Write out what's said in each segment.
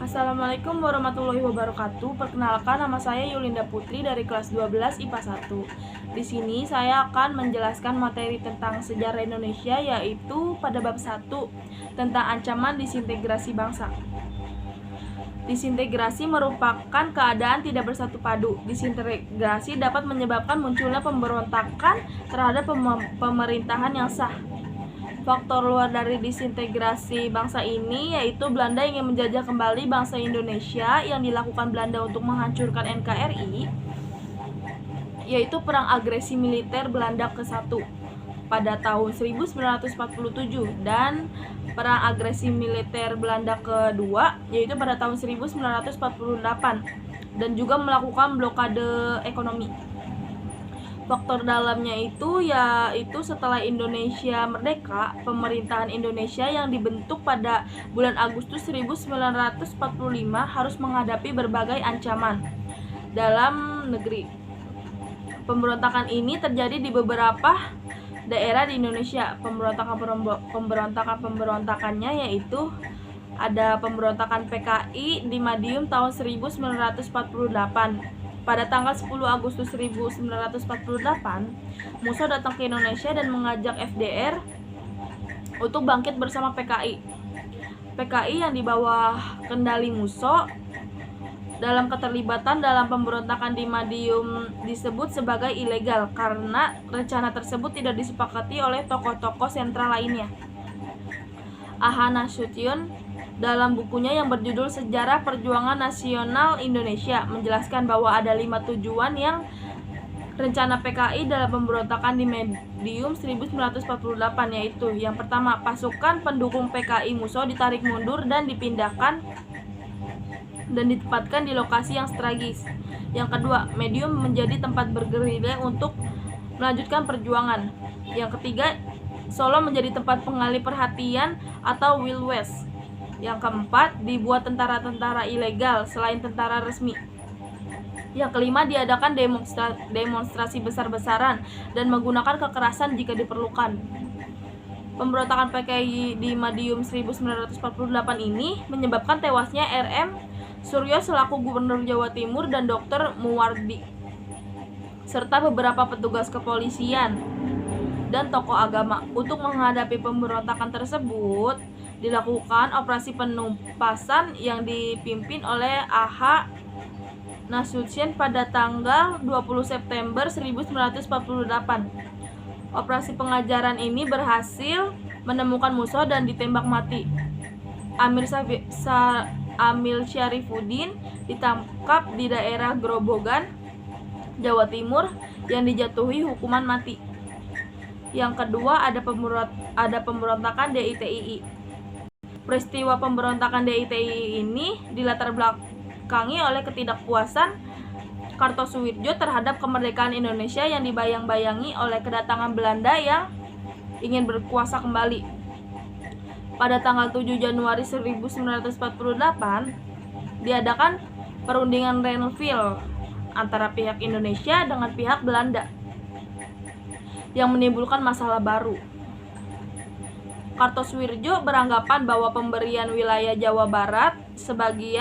Assalamualaikum warahmatullahi wabarakatuh. Perkenalkan, nama saya Yulinda Putri dari kelas 12 IPA 1. Di sini saya akan menjelaskan materi tentang sejarah Indonesia, yaitu pada bab 1 tentang ancaman disintegrasi bangsa. Disintegrasi merupakan keadaan tidak bersatu padu. Disintegrasi dapat menyebabkan munculnya pemberontakan terhadap pemerintahan yang sah. Faktor luar dari disintegrasi bangsa ini yaitu Belanda ingin menjajah kembali bangsa Indonesia. Yang dilakukan Belanda untuk menghancurkan NKRI yaitu Perang Agresi Militer Belanda ke-1 pada tahun 1947 dan Perang Agresi Militer Belanda ke-2 yaitu pada tahun 1948 dan juga melakukan blokade ekonomi. Faktor dalamnya itu yaitu setelah Indonesia merdeka, pemerintahan Indonesia yang dibentuk pada bulan Agustus 1945 harus menghadapi berbagai ancaman dalam negeri. Pemberontakan ini terjadi di beberapa daerah di Indonesia. Pemberontakannya yaitu ada pemberontakan PKI di Madiun tahun 1948. Pada tanggal 10 Agustus 1948, Musso datang ke Indonesia dan mengajak FDR untuk bangkit bersama PKI. PKI yang di bawah kendali Musso dalam keterlibatan dalam pemberontakan di Madiun disebut sebagai ilegal karena rencana tersebut tidak disepakati oleh tokoh-tokoh sentral lainnya. Aha Nasution dalam bukunya yang berjudul Sejarah Perjuangan Nasional Indonesia menjelaskan bahwa ada 5 tujuan yang rencana PKI dalam pemberontakan di Madiun 1948, yaitu yang pertama, pasukan pendukung PKI Musso ditarik mundur dan dipindahkan dan ditempatkan di lokasi yang strategis. Yang kedua, Madiun menjadi tempat bergerilya untuk melanjutkan perjuangan. Yang ketiga, Solo menjadi tempat pengalih perhatian atau Wild West. Yang keempat, dibuat tentara-tentara ilegal selain tentara resmi. Yang kelima, diadakan demonstrasi besar-besaran dan menggunakan kekerasan jika diperlukan. Pemberontakan PKI di Madiun 1948 ini menyebabkan tewasnya RM Suryo selaku Gubernur Jawa Timur dan Dr. Muwardi serta beberapa petugas kepolisian dan tokoh agama. Untuk menghadapi pemberontakan tersebut dilakukan operasi penumpasan yang dipimpin oleh Aha Nasution pada tanggal 20 September 1948. Operasi pengajaran ini berhasil menemukan Musso dan ditembak mati. Amil Syarifuddin ditangkap di daerah Grobogan, Jawa Timur yang dijatuhi hukuman mati. Yang kedua, ada pemberontakan DITII. Peristiwa pemberontakan DITII ini dilatar belakangi oleh ketidakpuasan Kartosoewirjo terhadap kemerdekaan Indonesia yang dibayang-bayangi oleh kedatangan Belanda yang ingin berkuasa kembali. Pada tanggal 7 Januari 1948 diadakan perundingan Renville antara pihak Indonesia dengan pihak Belanda yang menimbulkan masalah baru. Kartosoewirjo beranggapan bahwa pemberian wilayah Jawa Barat sebagai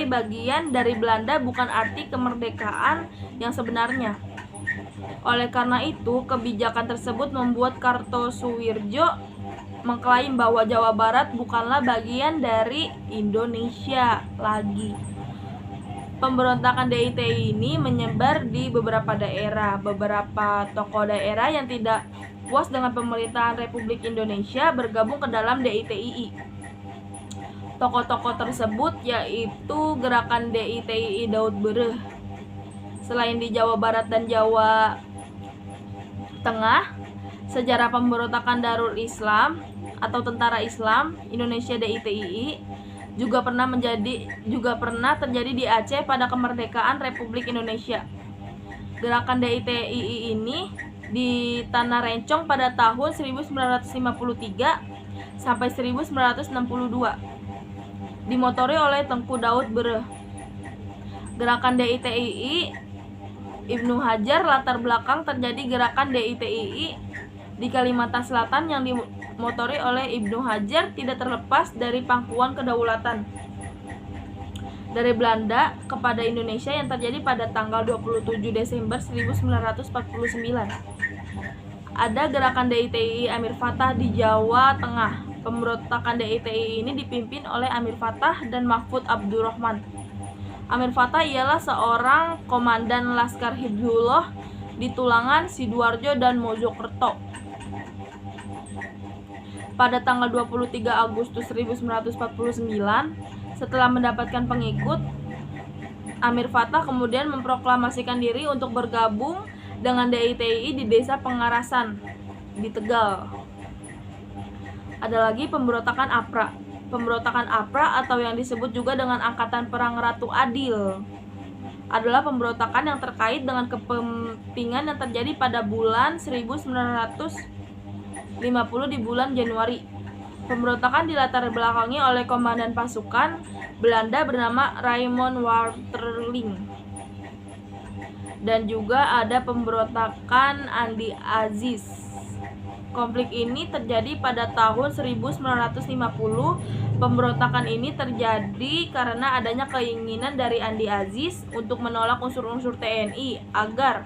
bagian dari Belanda bukan arti kemerdekaan yang sebenarnya. Oleh karena itu, kebijakan tersebut membuat Kartosoewirjo mengklaim bahwa Jawa Barat bukanlah bagian dari Indonesia lagi. Pemberontakan DITII ini menyebar di beberapa daerah. Beberapa tokoh daerah yang tidak puas dengan pemerintahan Republik Indonesia bergabung ke dalam DITII. Tokoh-tokoh tersebut yaitu Gerakan DITII Daud Bereh. Selain di Jawa Barat dan Jawa Tengah, Sejarah Pemberontakan Darul Islam atau Tentara Islam Indonesia DITII juga pernah terjadi di Aceh pada kemerdekaan Republik Indonesia. Gerakan DITII ini di Tanah Rencong pada tahun 1953 sampai 1962. Dimotori oleh Tengku Daud Bereh. Gerakan DITII Ibnu Hajar latar belakang terjadi gerakan DITII di Kalimantan Selatan yang dimotori oleh Ibnu Hajar tidak terlepas dari pangkuan kedaulatan dari Belanda kepada Indonesia yang terjadi pada tanggal 27 Desember 1949. Ada gerakan DITI Amir Fathah di Jawa Tengah. Pemberontakan DITI ini dipimpin oleh Amir Fathah dan Mahfud Abdurrahman. Amir Fathah ialah seorang komandan Laskar Hizbullah di Tulangan, Sidoarjo, dan Mojokerto. Pada tanggal 23 Agustus 1949, setelah mendapatkan pengikut, Amir Fathah kemudian memproklamasikan diri untuk bergabung dengan DITI di Desa Pengarasan di Tegal. Ada lagi pemberontakan APRA. Pemberontakan APRA atau yang disebut juga dengan Angkatan Perang Ratu Adil adalah pemberontakan yang terkait dengan kepentingan yang terjadi pada bulan 1950 di bulan Januari. Pemberontakan dilatar belakangi oleh komandan pasukan Belanda bernama Raymond Waterling. Dan juga ada pemberontakan Andi Aziz. Konflik ini terjadi pada tahun 1950. Pemberontakan ini terjadi karena adanya keinginan dari Andi Aziz untuk menolak unsur-unsur TNI agar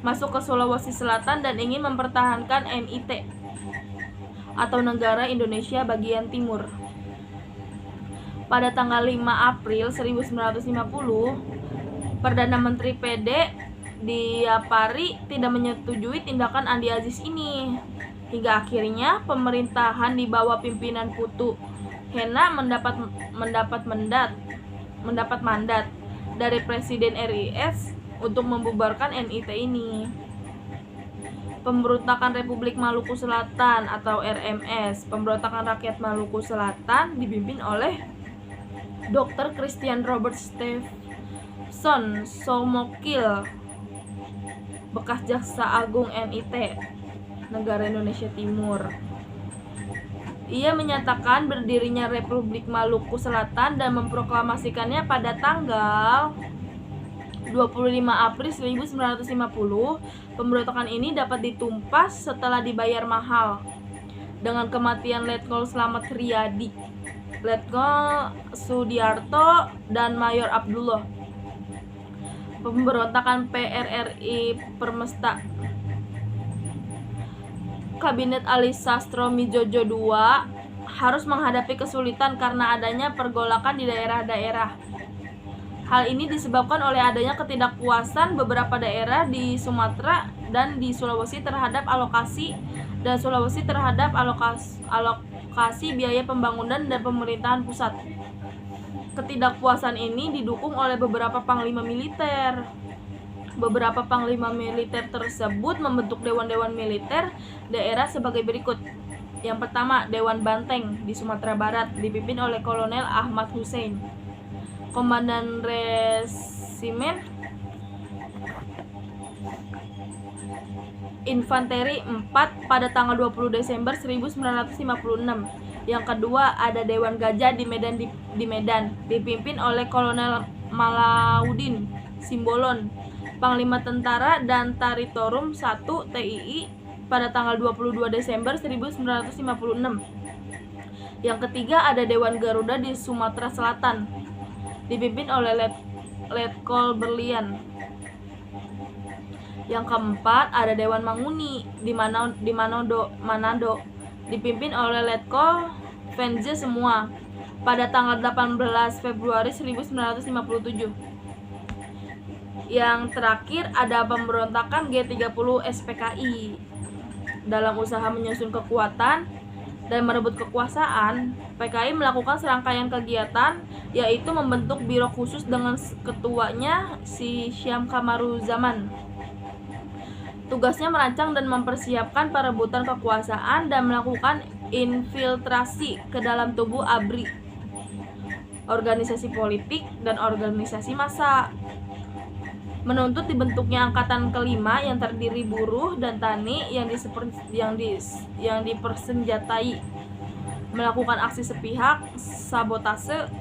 masuk ke Sulawesi Selatan dan ingin mempertahankan NIT atau Negara Indonesia Bagian Timur. Pada tanggal 5 April 1950, Perdana Menteri PD Diapari tidak menyetujui tindakan Andi Aziz ini. Hingga akhirnya pemerintahan di bawah pimpinan Putu Hena mendapat mandat dari Presiden RIS untuk membubarkan NIT ini. Pemberontakan Republik Maluku Selatan atau RMS, Pemberontakan Rakyat Maluku Selatan dipimpin oleh Dr. Christian Robert Stephenson Somokil, bekas Jaksa Agung NIT, Negara Indonesia Timur. Ia menyatakan berdirinya Republik Maluku Selatan dan memproklamasikannya pada tanggal 25 April 1950. Pemberontakan ini dapat ditumpas setelah dibayar mahal dengan kematian Letkol Slamet Riyadi, Letkol Sudiarto, dan Mayor Abdullah. Pemberontakan PRRI Permesta. Kabinet Ali Sastro Mijojo II harus menghadapi kesulitan karena adanya pergolakan di daerah-daerah. Hal ini disebabkan oleh adanya ketidakpuasan beberapa daerah di Sumatera dan di Sulawesi terhadap alokasi biaya pembangunan dan pemerintahan pusat. Ketidakpuasan ini didukung oleh beberapa panglima militer. Beberapa panglima militer tersebut membentuk dewan-dewan militer daerah sebagai berikut. Yang pertama, Dewan Banteng di Sumatera Barat dipimpin oleh Kolonel Ahmad Hussein, Komandan Resimen Infanteri 4 pada tanggal 20 Desember 1956. Yang kedua, ada Dewan Gajah di Medan dipimpin oleh Kolonel Malaudin Simbolon, Panglima Tentara dan Taritorum 1 TII pada tanggal 22 Desember 1956. Yang ketiga, ada Dewan Garuda di Sumatera Selatan dipimpin oleh Letkol Berlian. Yang keempat, ada Dewan Manguni di Manado dipimpin oleh Letkol Venze Semua pada tanggal 18 Februari 1957. Yang terakhir, ada pemberontakan G30 SPKI. Dalam usaha menyusun kekuatan dan merebut kekuasaan, PKI melakukan serangkaian kegiatan, yaitu membentuk biro khusus dengan ketuanya si Syam Kamaruzaman. Tugasnya merancang dan mempersiapkan perebutan kekuasaan dan melakukan infiltrasi ke dalam tubuh ABRI, organisasi politik dan organisasi massa. Menuntut dibentuknya angkatan kelima yang terdiri buruh dan tani yang dipersenjatai, melakukan aksi sepihak, sabotase,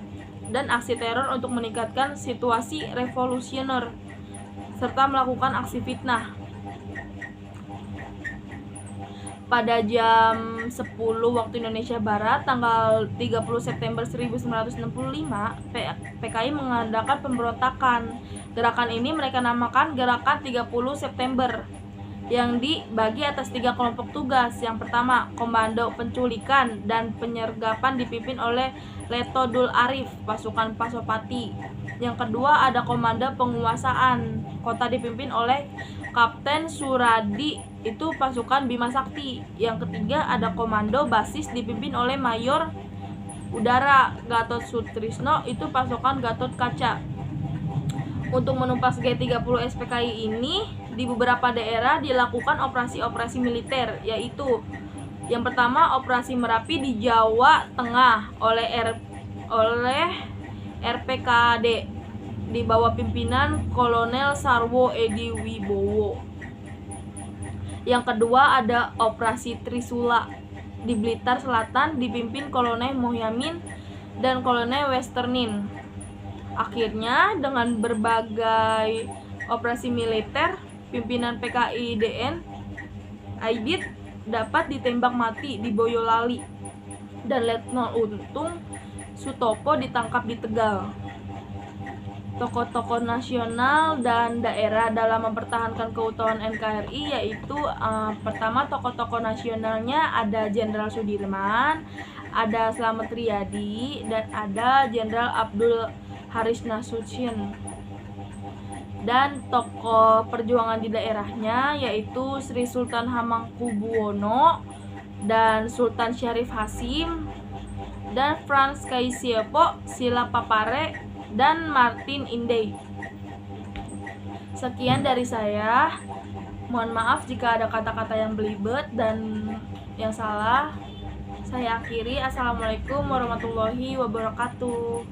dan aksi teror untuk meningkatkan situasi revolusioner, serta melakukan aksi fitnah. pada jam 10 waktu Indonesia Barat tanggal 30 September 1965, PKI mengadakan pemberontakan. Gerakan ini mereka namakan Gerakan 30 September yang dibagi atas 3 kelompok tugas. Yang pertama, Komando Penculikan dan Penyergapan dipimpin oleh Leto Dul Arif, pasukan Pasopati. Yang kedua, ada Komando Penguasaan Kota dipimpin oleh Kapten Suradi, itu pasukan Bima Sakti. Yang ketiga, ada Komando Basis dipimpin oleh Mayor Udara Gatot Sutrisno, itu pasukan Gatot Kaca. Untuk menumpas G30 SPKI ini, di beberapa daerah dilakukan operasi-operasi militer, yaitu yang pertama Operasi Merapi di Jawa Tengah oleh RPKD di bawah pimpinan Kolonel Sarwo Edi Wibowo. Yang kedua ada Operasi Trisula di Blitar Selatan dipimpin Kolonel Mohyamin dan Kolonel Westernin. Akhirnya dengan berbagai operasi militer, pimpinan PKI DN Aidit dapat ditembak mati di Boyolali dan Letnan Untung Sutopo ditangkap di Tegal. Tokoh-tokoh nasional dan daerah dalam mempertahankan keutuhan NKRI yaitu pertama tokoh-tokoh nasionalnya ada Jenderal Sudirman, ada Slamet Riyadi, dan ada Jenderal Abdul Haris Nasution. Dan tokoh perjuangan di daerahnya yaitu Sri Sultan Hamengkubuwono dan Sultan Syarif Hasim dan Frans Kaisiepo Silapapare dan Martin Inde. Sekian dari saya. Mohon maaf jika ada kata-kata yang belibet dan yang salah. Saya akhiri. Assalamualaikum warahmatullahi wabarakatuh.